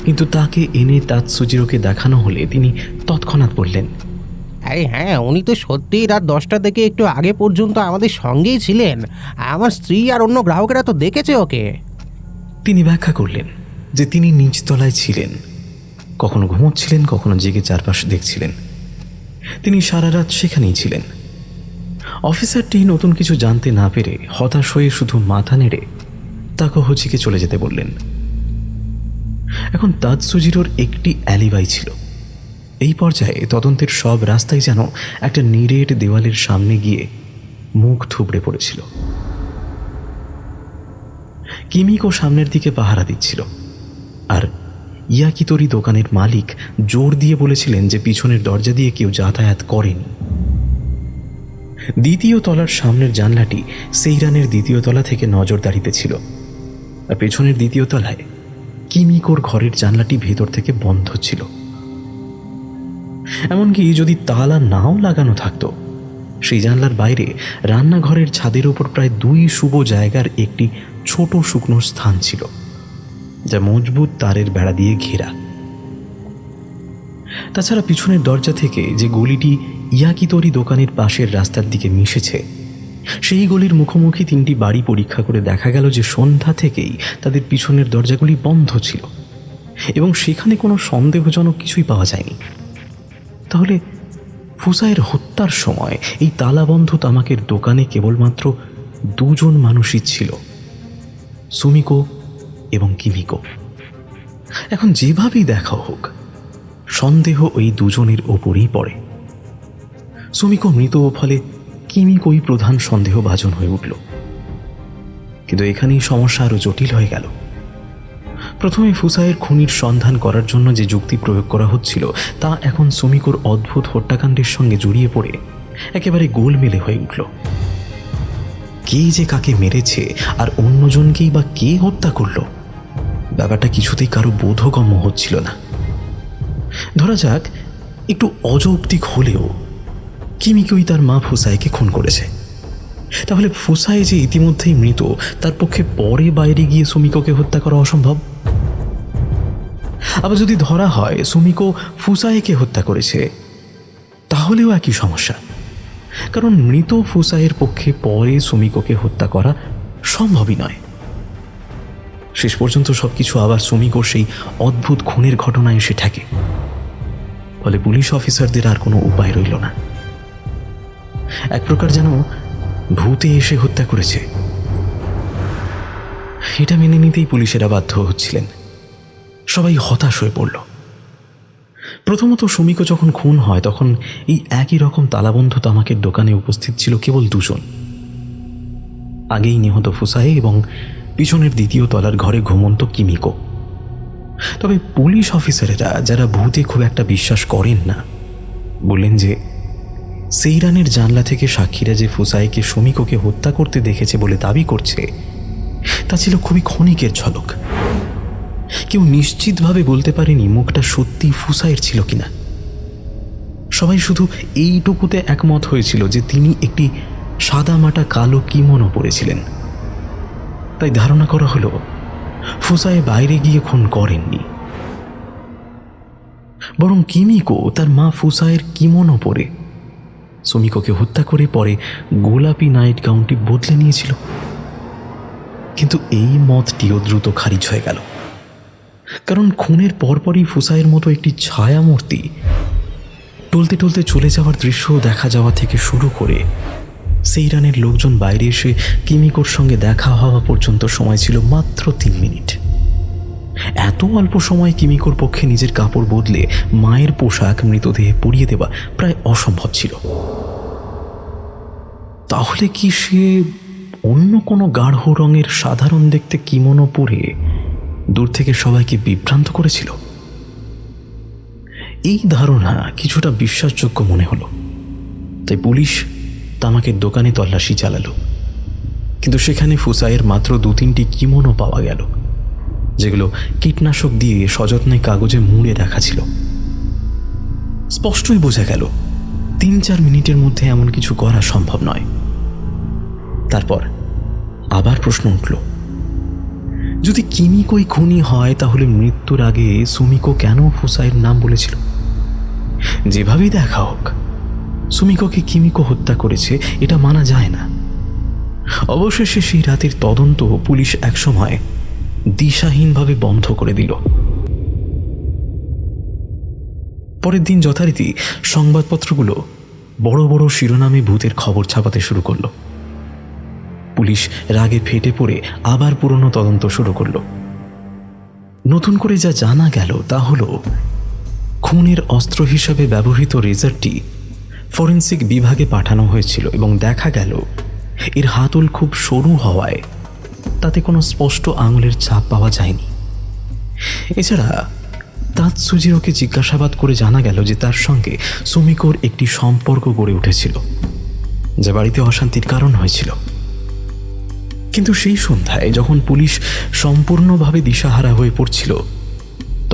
কিন্তু তাকে এনে তাৎসুজিরোকে দেখানো হলে তিনি তৎক্ষণাৎ বললেন,
আরে হ্যাঁ, উনি তো সত্যিই রাত 10টা থেকে একটু আগে পর্যন্ত আমাদের সঙ্গেই ছিলেন। আমার স্ত্রী আর অন্য গ্রাহকেরা তো দেখেছে ওকে।
তিনি ব্যাখ্যা করলেন যে তিনি নিচতলায় ছিলেন, কখনো ঘুমোচ্ছিলেন, কখনো জেগে চারপাশ দেখছিলেন। তিনি সারা রাত সেখানেই ছিলেন। অফিসারটি নতুন কিছু জানতে না পেরে হতাশ হয়ে শুধু মাথা নেড়ে তাকোহচিকে চলে যেতে বললেন। এখন তাৎসুজিরোর একটি অ্যালিবাই ছিল, এই পর্যায়ে তদন্তের সব রাস্তায় যেন একটা নিরেট দেওয়ালের সামনে গিয়ে মুখ থুবড়ে পড়েছিল। কিমিকো সামনের দিকে পাহারা দিচ্ছিল, আর ইয়াকিতরি দোকানের মালিক জোর দিয়ে বলেছিলেন যে পিছনের দরজা দিয়ে কেউ যাতায়াত করেনি। দ্বিতীয় তলার সামনের জানলাটি সেইরানের দ্বিতীয় তলা থেকে নজরদারিতে ছিল, আর পেছনের দ্বিতীয় তলায় কিমিকোর ঘরের জানলাটি ভেতর থেকে বন্ধ ছিল। এমনকি যদি তালা নাও লাগানো থাকতো, সেই জানলার বাইরে রান্নাঘরের ছাদের উপর প্রায় 2 শুভ জায়গার একটি ছোট শুকনো স্থান ছিল, যা মজবুত তারের বেড়া দিয়ে ঘেরা। তাছাড়া পিছনের দরজা থেকে যে গলিটি ইয়াকিতরি দোকানের পাশের রাস্তার দিকে মিশেছে, সেই গলির মুখোমুখি 3টি বাড়ি পরীক্ষা করে দেখা গেল যে সন্ধ্যা থেকেই তাদের পিছনের দরজাগুলি বন্ধ ছিল এবং সেখানে কোনো সন্দেহজনক কিছুই পাওয়া যায়নি। তাহলে ফুসাইয়ের হত্যার সময় এই তালাবন্ধ তামাকের দোকানে কেবলমাত্র 2 জন মানুষই ছিল, সুমিকো এবং কিমিকো। এখন যেভাবেই দেখা হোক, সন্দেহ ওই 2 জনের ওপরই পড়ে। সুমিকো মৃত, ফলে কিমিকোই প্রধান সন্দেহভাজন হয়ে উঠল। কিন্তু এখানেই সমস্যা আরো জটিল হয়ে গেল। প্রথমে ফুসাইয়ের খুনির সন্ধান করার জন্য যে যুক্তি প্রয়োগ করা হচ্ছিল, তা এখন সুমিকোর অদ্ভুত হত্যাকাণ্ডের সঙ্গে জড়িয়ে পড়ে একেবারে গোলমেলে হয়ে উঠল। কে যে কাকে মেরেছে আর অন্যজনকেই বা কে হত্যা করল, ব্যাপারটা কিছুতেই কারো বোধগম্য হচ্ছিল না। ধরা যাক, একটু অযৌক্তিক হলেও কিমিকোই তার মা ফুসাইকে খুন করেছে। তাহলে ফুসাই যে ইতিমধ্যেই মৃত, তার পক্ষে পরে বাইরে গিয়ে সুমিকোকে হত্যা করা অসম্ভব। আবার যদি ধরা হয় সুমিকো ফুসাইকে হত্যা করেছে, তাহলেও একই সমস্যা, কারণ মৃত ফুসাইয়ের পক্ষে পরে সুমিকোকে হত্যা করা সম্ভবই নয়। শেষ পর্যন্ত সবকিছু আবার সুমিকোর সেই অদ্ভুত খুনের ঘটনায় এসে ঠেকে। ফলে পুলিশ অফিসারদের আর কোনো উপায় রইল না। এক প্রকার যেন ভূতে এসে হত্যা করেছে। এটা মেনে নিতেই পুলিশেরা বাধ্য হচ্ছিলেন। সবাই হতাশ হয়ে পড়ল। প্রথমত, সুমিকো যখন খুন হয় তখন এই একই রকম তালাবন্ধ তামাকের দোকানে উপস্থিত ছিল কেবল 2 জন। আগেই নিহত ফুসাই এবং পিছনের দ্বিতীয় তলার ঘরে ঘুমন্ত কিমিকো। তবে পুলিশ অফিসারেরা, যারা ভূতে খুব একটা বিশ্বাস করেন না, বললেন যে সেইরানের জানলা থেকে সাক্ষীরা যে ফুসাইকে সুমিকোকে হত্যা করতে দেখেছে বলে দাবি করছে, তা ছিল খুবই ক্ষণিকের ঝলক। কেউ নিশ্চিতভাবে বলতে পারেনি মুখটা সত্যি ফুসাইয়ের ছিল কিনা। সবাই শুধু এইটুকুতে একমত হয়েছিল যে তিনি একটি সাদামাটা কালো কিমোনো পরেছিলেন। তাই ধারণা করা হলো ফুসাই বাইরে গিয়ে খুন করেননি, বরং কিমিকো তার মা ফুসাইয়ের কিমোনো পরে সুমিকোকে হত্যা করে পরে গোলাপি নাইট গাউনটি বদলে নিয়েছিল। কিন্তু এই মতটিও দ্রুত খারিজ হয়ে গেল, কারণ খুনের পরপরই ফুসাইয়ের মতো একটি ছায়ামূর্তি টলতে টলতে চলে যাওয়ার দৃশ্য দেখা যাওয়া থেকে শুরু করে সেইরানের লোকজন বাইরে এসে কিমিকোর সঙ্গে দেখা হওয়া পর্যন্ত সময় ছিল মাত্র 3 মিনিট। এত অল্প সময় কিমিকোর পক্ষে নিজের কাপড় বদলে মায়ের পোশাক মৃতদেহে পরিয়ে দেওয়া প্রায় অসম্ভব ছিল। তাহলে কি সে অন্য কোনো গাঢ় রঙের সাধারণ দেখতে কিমোনো পরে দূর থেকে সবাইকে বিভ্রান্ত করেছিল? এই ধারণা কিছুটা বিশ্বাসযোগ্য মনে হলো। তাই পুলিশ তামাকের দোকানে তল্লাশি চালালো, কিন্তু সেখানে ফুসাইয়ের মাত্র 2-3টি কিমোনো পাওয়া গেল, যেগুলো কীটনাশক দিয়ে সযত্নে কাগজে মুড়ে রাখা ছিল। স্পষ্টই বোঝা গেল 3-4 মিনিটের মধ্যে এমন কিছু করা সম্ভব নয়। তারপর আবার প্রশ্ন উঠল, যদি কিমিকোই খুনি হয়, তাহলে মৃত্যুর আগে সুমিকো কেন ফুসাইয়ের নাম বলেছিল? যেভাবেই দেখা হোক, সুমিকোকে কিমিকো হত্যা করেছে এটা মানা যায় না। অবশেষে সেই রাতের তদন্ত পুলিশ একসময় দিশাহীনভাবে বন্ধ করে দিল। পরের দিন যথারীতি সংবাদপত্রগুলো বড় বড় শিরোনামে ভূতের খবর ছাপাতে শুরু করল। পুলিশ রাগে ফেটে পড়ে আবার পুরনো তদন্ত শুরু করল। নতুন করে যা জানা গেল তা হলো, খুনের অস্ত্র হিসাবে ব্যবহৃত রেজারটি ফরেন্সিক বিভাগে পাঠানো হয়েছিল এবং দেখা গেল এর হাতল খুব সরু হওয়ায় তাতে কোনো স্পষ্ট আঙুলের ছাপ পাওয়া যায়নি। এছাড়া তাৎসুজিরোকে জিজ্ঞাসাবাদ করে জানা গেল যে তার সঙ্গে সুমিকোর একটি সম্পর্ক গড়ে উঠেছিল, যা বাড়িতে অশান্তির কারণ হয়েছিল। কিন্তু সেই সন্ধ্যায় যখন পুলিশ সম্পূর্ণভাবে দিশাহারা হয়ে পড়ছিল,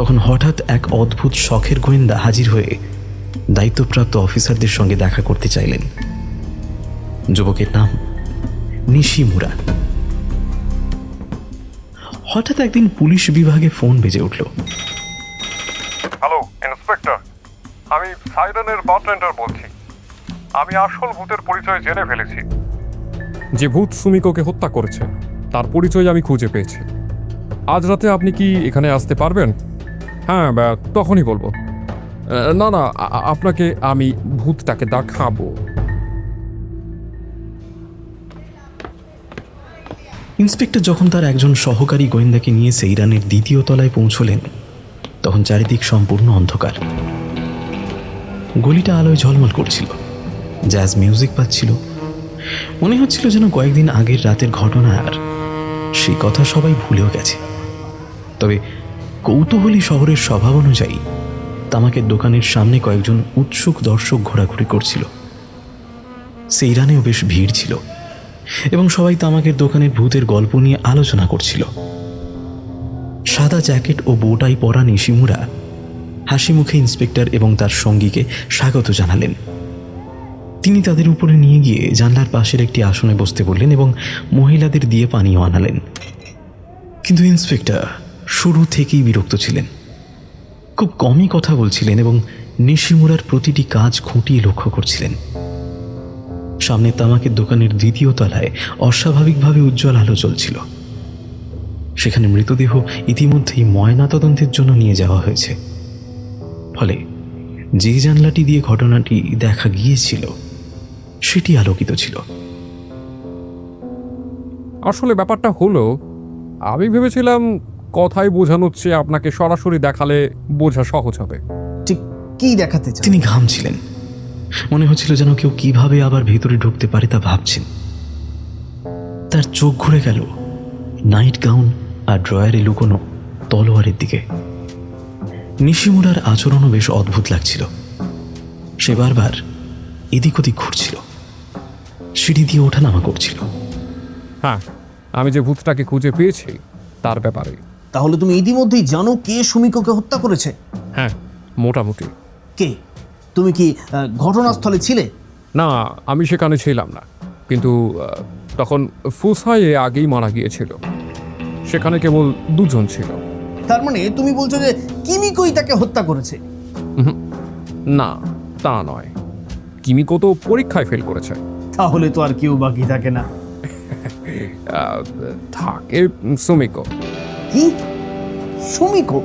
তখন হঠাৎ এক অদ্ভুত শখের গোয়েন্দা হাজির হয়ে দায়িত্বপ্রাপ্ত অফিসারদের সঙ্গে দেখা করতে চাইলেন। যুবকের নাম নিশিমুরা। হঠাৎ একদিন পুলিশ বিভাগে ফোন বেজে উঠল।
হ্যালো ইন্সপেক্টর, আমি সাইরেনের বারটেন্ডার বলছি। আমি আসল ভূতের পরিচয় জেনে ফেলেছি। যে ভূত সুমিকোকে হত্যা করেছে তার পরিচয় আমি খুঁজে পেয়েছি। আজ রাতে আপনি কি এখানে আসতে পারবেন? হ্যাঁ, তখনই বলবো। না না, আপনাকে আমি ভূতটাকে দেখাবো।
ইন্সপেক্টর যখন তার একজন সহকারী গোয়েন্দাকে নিয়ে সেইরানের দ্বিতীয় তলায় পৌঁছলেন, তখন চারিদিক সম্পূর্ণ অন্ধকার। গলিটা আলোয় ঝলমল করছিল, জ্যাজ মিউজিক বাজছিল। মনে হচ্ছিল যেন কয়েকদিন আগের রাতের ঘটনা আর সেই কথা সবাই ভুলেও গেছে। তবে কৌতূহলী শহরের স্বভাব অনুযায়ী তামাকের দোকানের সামনে কয়েকজন উৎসুক দর্শক ঘোরাঘুরি করছিল। সেইরানেও বেশ ভিড় ছিল এবং সবাই তামাকের দোকানের ভূতের গল্প নিয়ে আলোচনা করছিল। সাদা জ্যাকেট ও বোটাই পরা নিশিমুরা হাসি মুখে ইন্সপেক্টর এবং তার সঙ্গীকে স্বাগত জানালেন। তিনি তাদের উপরে নিয়ে গিয়ে জানলার পাশের একটি আসনে বসতে বললেন এবং মহিলাদের দিয়ে পানীয় আনালেন। কিন্তু ইন্সপেক্টর শুরু থেকেই বিরক্ত ছিলেন, খুব কমই কথা বলছিলেন এবং নিশিমুরার প্রতিটি কাজ খুঁটিয়ে লক্ষ্য করছিলেন। সামনে তামাকের দোকানের দ্বিতীয় তলায় অস্বাভাবিকভাবে উজ্জ্বল আলো জ্বলছিল। সেখানে মৃতদেহ ইতিমধ্যেই ময়না তদন্তের জন্য নিয়ে যাওয়া হয়েছে। ফলে যে জানলাটি দিয়ে ঘটনাটি দেখা গিয়েছিল সেটি আলোকিত ছিল।
আসলে ব্যাপারটা হলো, আমি ভেবেছিলাম কথাই বোঝানোর চেয়ে আপনাকে সরাসরি দেখালে বোঝা সহজ হবে।
ঠিক কি দেখাতে চান?
তিনি ঘামছিলেন, মনে হচ্ছিল যেন কেউ কিভাবে আবার ভেতরে ঢুকতে পারে তা ভাবছেন। তার চোখ ঘুরে গেল নাইট গাউন আর ড্রয়ারে লুকোনো তলোয়ারের দিকে। নিশিমুরার আচরণও বেশ অদ্ভুত লাগছিল। সে বারবার এদিক ওদিক ঘুরছিল, সিঁড়ি দিয়ে ওঠানামা করছিল।
হ্যাঁ, আমি যে ভূতটাকে খুঁজে পেয়েছি তার ব্যাপারে।
তাহলে তুমি ইতিমধ্যেই জানো কে সুমিকোকে হত্যা করেছে?
হ্যাঁ, মোটামুটি।
কে? তুমি কি ঘটনাস্থলে ছিলে?
না, আমি সেখানে ছিলাম না, কিন্তু তখন ফুসায়ে আগেই মারা গিয়েছিল। সেখানে কেবল দুজন ছিল।
তার মানে তুমি বলছো যে কিমিকোই তাকে হত্যা করেছে?
না, তা নয়। কিমিকো তো পরীক্ষায় ফেল করেছে।
তাহলে তো আর কেউ বাকি থাকে না।
থাকে সুমিকো।
কি? সুমিকো?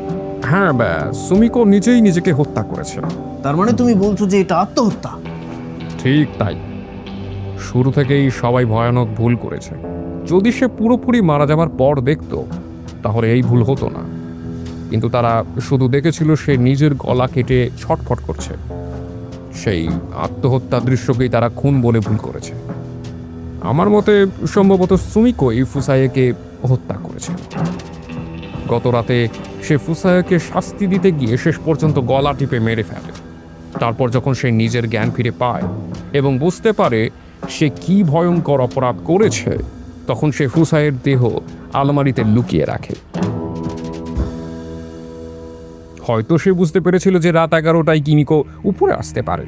হ্যাঁ, সুমিকো নিজেই নিজেকে হত্যা করেছে।
তার মানে তুমি বলছো যে এটা আত্মহত্যা?
ঠিক তাই। শুরু থেকেই সবাই ভয়ানক ভুল করেছে। যদি সে পুরোপুরি মারা যাবার পর দেখতো তাহলে এই ভুল হতো না, কিন্তু তারা শুধু দেখেছিল সে নিজের গলা কেটে ছটফট করছে। সেই আত্মহত্যার দৃশ্যকেই তারা খুন বলে ভুল করেছে। আমার মতে সম্ভবত সুমিকোই ফুসায়েকে হত্যা করেছে। গত রাতে সে ফুসায়েকে শাস্তি দিতে গিয়ে শেষ পর্যন্ত গলা টিপে মেরে ফেলে। তারপর যখন সে নিজের জ্ঞান ফিরে পায় এবং বুঝতে পারে সে কি ভয়ঙ্কর অপরাধ করেছে, তখন সে ফুসায়ের দেহ আলমারিতে লুকিয়ে রাখে। হয়তো সে বুঝতে পেরেছিল যে রাত 11টায় কিমিকো উপরে আসতে পারে।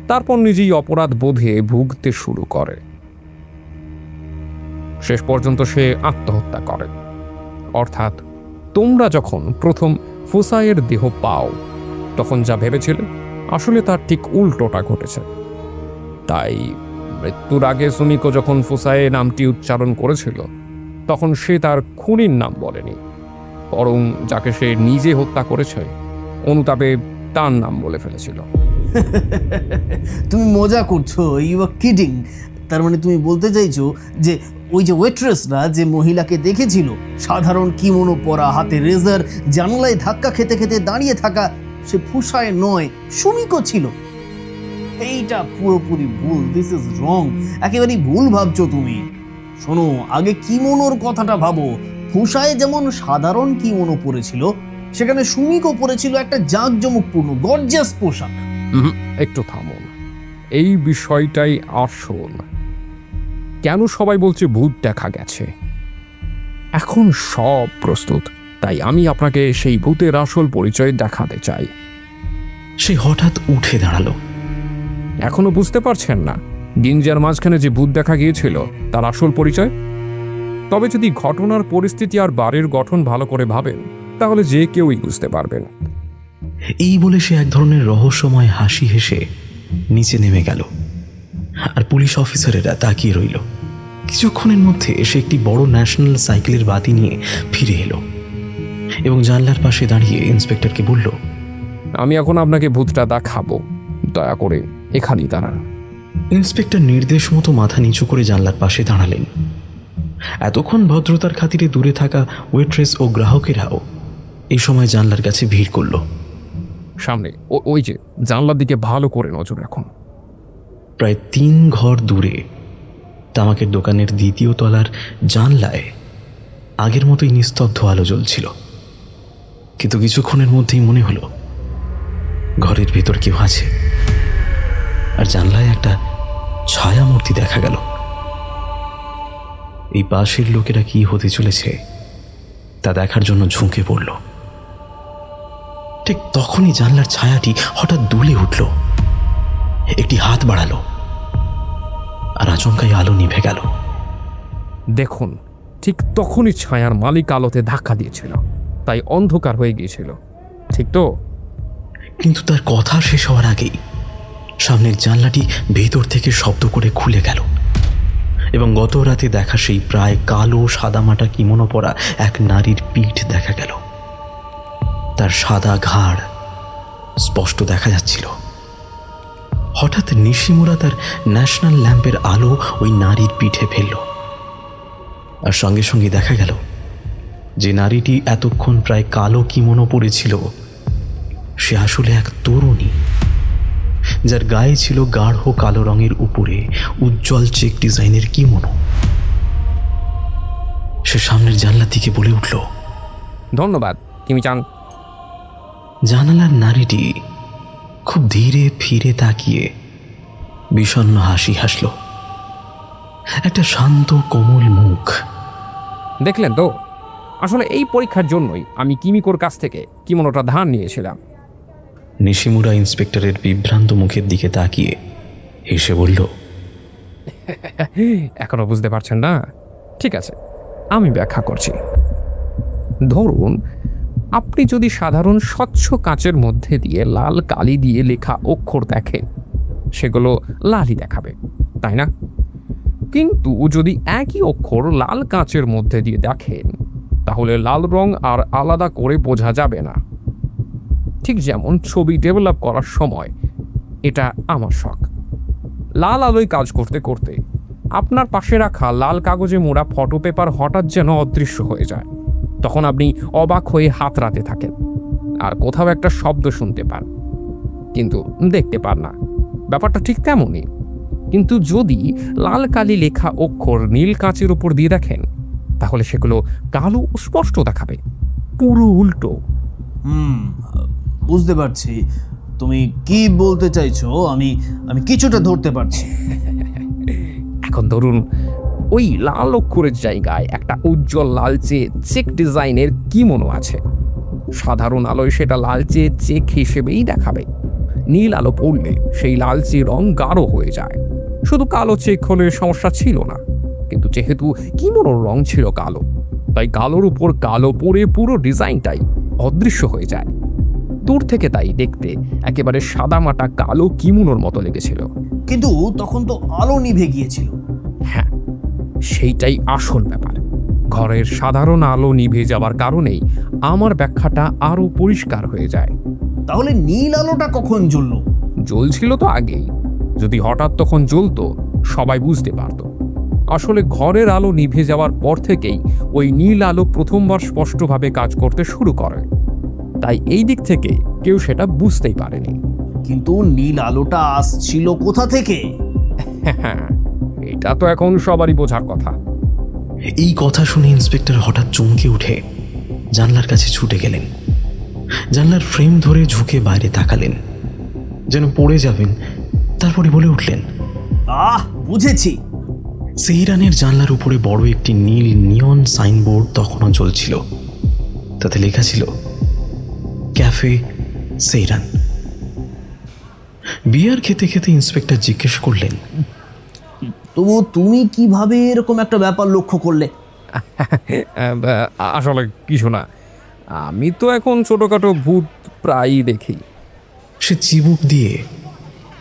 তারপর নিজেই অপরাধ বোধে ভুগতে শুরু করে। শেষ পর্যন্ত সে আত্মহত্যা করে। অর্থাৎ তোমরা যখন প্রথম ফুসায়ের দেহ পাও তখন যা ভেবেছিলে আসলে তার ঠিক উল্টোটা ঘটেছে। তাই মৃত্যুর আগে সুমিকো যখন ফুসায়ে নামটি উচ্চারণ করেছিল তখন সে তার খুনির নাম বলেনি, বরং যাকে সে নিজে হত্যা করেছে অনুতাপে তার নাম বলে ফেলেছিল।
তুমি মজা করছো, ইউ আর কিডিং। তার মানে তুমি বলতে চাইছো যে ওই যে ওয়েট্রেসরা যে মহিলাকে দেখেছিল সাধারণ কিমোনো পরা, হাতে রেজার, জানলায় ধাক্কা খেতে খেতে দাঁড়িয়ে থাকা, সে ফুসায় নয়, সুমিকো ছিল। এইটা পুরোপুরি ভুল। This is wrong. একেবারেই ভুল ভাবছো তুমি। শোনো, আগে কিমোনোর কথাটা ভাবো। ফুসায় যেমন সাধারণ কিমোনো পরেছিল, সেখানে সুমিকো পরেছিল একটা জাঁকজমকপূর্ণ গর্জিয়াস পোশাক।
একটু থামুন, এই বিষয়টাই আসল। কেন সবাই বলছে ভূত দেখা গেছে? এখন সব প্রস্তুত, তাই আমি আপনাকে সেই ভূতের আসল পরিচয় দেখাতে চাই।
সে হঠাৎ উঠে দাঁড়ালো।
এখনো বুঝতে পারছেন না গিঞ্জার মাঝখানে যে ভূত দেখা গিয়েছিল তার আসল পরিচয়? তবে যদি ঘটনার পরিস্থিতি আর বাড়ির গঠন ভালো করে ভাবেন, তাহলে যে কেউই বুঝতে পারবেন।
এই বলে সে এক ধরনের রহস্যময় হাসি হেসে নিচে নেমে গেল, আর পুলিশ অফিসারেরা তাকিয়ে রইল। কিছুক্ষণের মধ্যে সে একটি বড় ন্যাশনাল সাইকেলের বাতি নিয়ে ফিরে এলো এবং জানলার পাশে দাঁড়িয়ে ইন্সপেক্টরকে বলল,
আমি এখন আপনাকে ভূতটা দেখাবো, দয়া করে এখানেই দাঁড়ান।
ইন্সপেক্টর নির্দেশ মতো মাথা নিচু করে জানলার পাশে দাঁড়ালেন। এতক্ষণ ভদ্রতার খাতিরে দূরে থাকা ওয়েট্রেস ও গ্রাহকেরাও এই সময় জানলার কাছে ভিড় করল।
সামনে ওই যে জানলার দিকে ভালো করে নজর রাখুন।
প্রায় 3 ঘর দূরে তামাকের দোকানের 2য় তলার জানলায় আগের মতোই নিস্তব্ধ আলো জ্বলছিল, কিন্তু কিছুক্ষণের মধ্যেই মনে হলো ঘরের ভেতর কেউ আছে, আর জানলায় একটা ছায়ামূর্তি দেখা গেল। এই পাশের লোকেরা কি হতে চলেছে তা দেখার জন্য ঝুঁকে পড়ল। ঠিক তখনই জানলার ছায়াটি হঠাৎ দুলে উঠল, একটি হাত বাড়ালো, আর আচমকাই আলো নিভে গেল।
দেখুন, ঠিক তখনই ছায়ার মালিক আলোতে ধাক্কা দিয়েছিল, তাই অন্ধকার হয়ে গিয়েছিল, ঠিক তো?
কিন্তু তার কথা শেষ হওয়ার আগেই সামনের জানলাটি ভেতর থেকে শব্দ করে খুলে গেল এবং গত রাতে দেখা সেই প্রায় কালো সাদামাটা কিমোনো পরা এক নারীর পিঠ দেখা গেল। তার সাদা ঘাড় স্পষ্ট দেখা যাচ্ছিল। হঠাৎ নিশিমুরা তার ন্যাশনাল ল্যাম্পের আলো ওই নারীর পিঠে ফেলল, আর সঙ্গে সঙ্গে দেখা গেল যে নারীটি এতক্ষণ প্রায় কালো কিমোনো পরেছিল সে আসলে এক তরুণী, যার গায়ে ছিল গাঢ় কালো রঙের উপরে উজ্জ্বল চেক ডিজাইনের কিমোনো। সে সামনের জানলার দিকে বলে উঠল,
ধন্যবাদ, তুমি চান?
জানালার নারীটি খুব ধীরে ফিরে তাকিয়ে বিষণ্ণ হাসি হাসল। একটা শান্ত কোমল মুখ।
দেখলেন তো, আসলে এই পরীক্ষার জন্যই আমি কিমিকোর কাছ থেকে কিমোনোটা ধার নিয়েছিলাম।
নিশিমুরা ইন্সপেক্টরের বিভ্রান্ত মুখের দিকে তাকিয়ে হেসে বলল,
এখনো বুঝতে পারছেন না? ঠিক আছে, আমি ব্যাখ্যা করছি। ধরুন, আপনি যদি সাধারণ স্বচ্ছ কাচের মধ্যে দিয়ে লাল কালি দিয়ে লেখা অক্ষর দেখেন, সেগুলো লালই দেখাবে, তাই না? কিন্তু যদি একই অক্ষর লাল কাচের মধ্যে দিয়ে দেখেন, তাহলে লাল রং আর আলাদা করে বোঝা যাবে না। ঠিক যেমন ছবি ডেভেলপ করার সময় এটা আমার শখ। লাল আলোয় কাজ করতে করতে আপনার পাশে রাখা লাল কাগজে মোড়া ফটো পেপার হঠাৎ যেন অদৃশ্য হয়ে যায়। তখন আপনি অবাক হয়ে হাতড়াতে থাকেন আর কোথাও একটা শব্দ শুনতে পান, কিন্তু দেখতে পান না। ব্যাপারটা ঠিক তেমনই। কিন্তু যদি লাল কালি লেখা অক্ষর নীল কাঁচের উপর দিয়ে দেখেন, তাহলে সেগুলো কালো স্পষ্ট দেখাবে, পুরো উল্টো।
বুঝতে পারছি তুমি কি বলতে চাইছো। আমি কিছুটা ধরতে পারছি।
এখন ধরুন, ওই লাল অক্ষরের জায়গায় একটা উজ্জ্বল লালচে চেক ডিজাইনের কিমোনো আছে। সাধারণ আলোয় সেটা লালচে চেক হিসেবেই দেখাবে। নীল আলো পড়লে সেই লালচে রং গাঢ় হয়ে যায়। শুধু কালো চেক হলে সমস্যা ছিল না, কিন্তু যেহেতু কিমোনোর রং ছিল কালো, তাই কালোর উপর কালো পরে পুরো ডিজাইনটাই অদৃশ্য হয়ে যায়। দূর থেকে তাই দেখতে একেবারে সাদামাটা কালো কিমোনোর মতো লেগেছিল।
কিন্তু তখন তো আলো নিভে গিয়েছিল।
হ্যাঁ, সেইটাই আসল ব্যাপার। ঘরের সাধারণ আলো নিভে যাওয়ার কারণেই আমার ব্যাখ্যাটা আরো পরিষ্কার হয়ে যায়।
তাহলে নীল আলোটা কখন জ্বললো?
জ্বলছিল তো আগেই। যদি হঠাৎ তখন জ্বলতো, সবাই বুঝতে পারত। আসলে ঘরের আলো নিভে যাওয়ার পর থেকেই ওই নীল আলো প্রথমবার স্পষ্টভাবে কাজ করতে শুরু করে। তাই এই দিক থেকে কেউ সেটা বুঝতেই পারেনি।
কিন্তু নীল আলোটা আসছিল কোথা থেকে?
এটা তো এখন সবারই বোঝার কথা।
এই কথা শুনে ইন্সপেক্টর হঠাৎ চমকে উঠে জানলার কাছে ছুটে গেলেন। জানলার ফ্রেম ধরে ঝুঁকে বাইরে তাকালেন, যেন পড়ে যাবেন। তারপরে বলে উঠলেন,
বুঝেছি।
সেইরানের জানলার উপরে বড় একটি নীল নিয়ন সাইনবোর্ড তখনও জ্বলছিল। তাতে লেখা ছিল ক্যাফে সেইরান। বিয়ার খেতে খেতে ইন্সপেক্টর জিজ্ঞেস করলেন,
তবু তুমি কিভাবে এরকম একটা ব্যাপার লক্ষ্য করলে?
আসলে কিছু না, আমি তো এখন ছোটখাটো ভূত প্রায়ই দেখি।
সে চিবুক দিয়ে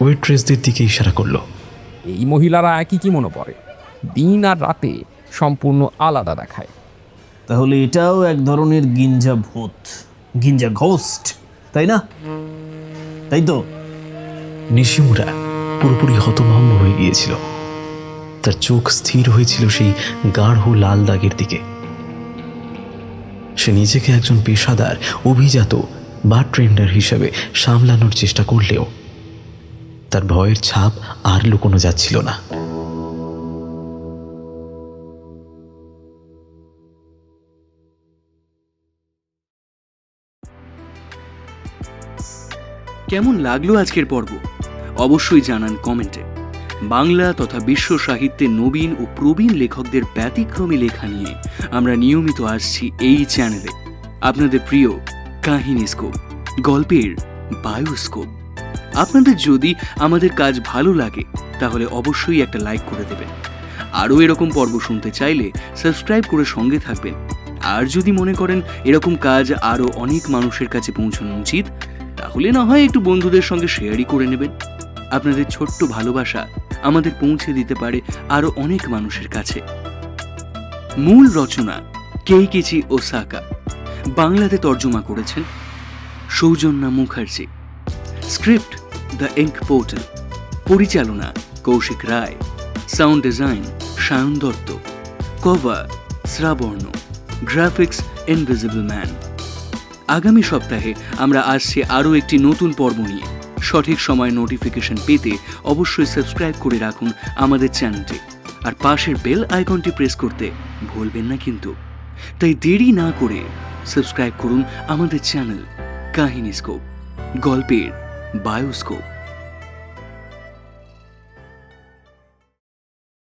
ওয়েট্রেসদের দিকে ইশারা করলো।
এই মহিলারা একই কি মনে পড়ে, দিন আর রাতে সম্পূর্ণ আলাদা দেখায়।
তাহলে এটাও এক ধরনের গিঞ্জা ভূত, গিঞ্জা ঘোস্ট, তাই না? তাই তো?
নিশিমুরা পুরোপুরি হতভম্ব হয়ে গিয়েছিল। তার চোখ স্থির হয়েছিল সেই গাঢ় লাল দাগের দিকে। সে নিজেকে একজন পেশাদার অভিজাত বারটেন্ডার হিসেবে সামলানোর চেষ্টা করলেও তার ভয়ের ছাপ আর লুকোনো যাচ্ছিল না।
কেমন লাগলো আজকের পর্ব? অবশ্যই জানান কমেন্টে। বাংলা তথা বিশ্ব সাহিত্যে নবীন ও প্রবীণ লেখকদের ব্যতিক্রমী লেখা নিয়ে আমরা নিয়মিত আসছি এই চ্যানেলে। আপনাদের প্রিয় কাহিনীস্কোপ, গল্পের বায়োস্কোপ। আপনাদের যদি আমাদের কাজ ভালো লাগে তাহলে অবশ্যই একটা লাইক করে দেবেন। আরও এরকম পর্ব শুনতে চাইলে সাবস্ক্রাইব করে সঙ্গে থাকবেন। আর যদি মনে করেন এরকম কাজ আরও অনেক মানুষের কাছে পৌঁছানো উচিত, তাহলে না হয় একটু বন্ধুদের সঙ্গে শেয়ারই করে নেবেন। আপনাদের ছোট্ট ভালোবাসা আমাদের পৌঁছে দিতে পারে আরও অনেক মানুষের কাছে। মূল রচনা কেইকিচি ওসাকা, বাংলাতে তর্জমা করেছেন Soujanya Mukherjee. Script the ink portal, পরিচালনা Koushik Roy, sound design Sayan Dutta, cover Shrabarna, graphics invisible man. আগামী সপ্তাহে আমরা আসছি আরও একটি নতুন পর্ব নিয়ে। সঠিক সময় নোটিফিকেশন পেতে অবশ্যই সাবস্ক্রাইব করে রাখুন আমাদের চ্যানেলটি, আর পাশের বেল আইকনটি প্রেস করতে ভুলবেন না কিন্তু। তাই দেরি না করে সাবস্ক্রাইব করুন আমাদের চ্যানেল কাহিনীস্কোপ, গল্পের বায়োস্কোপ।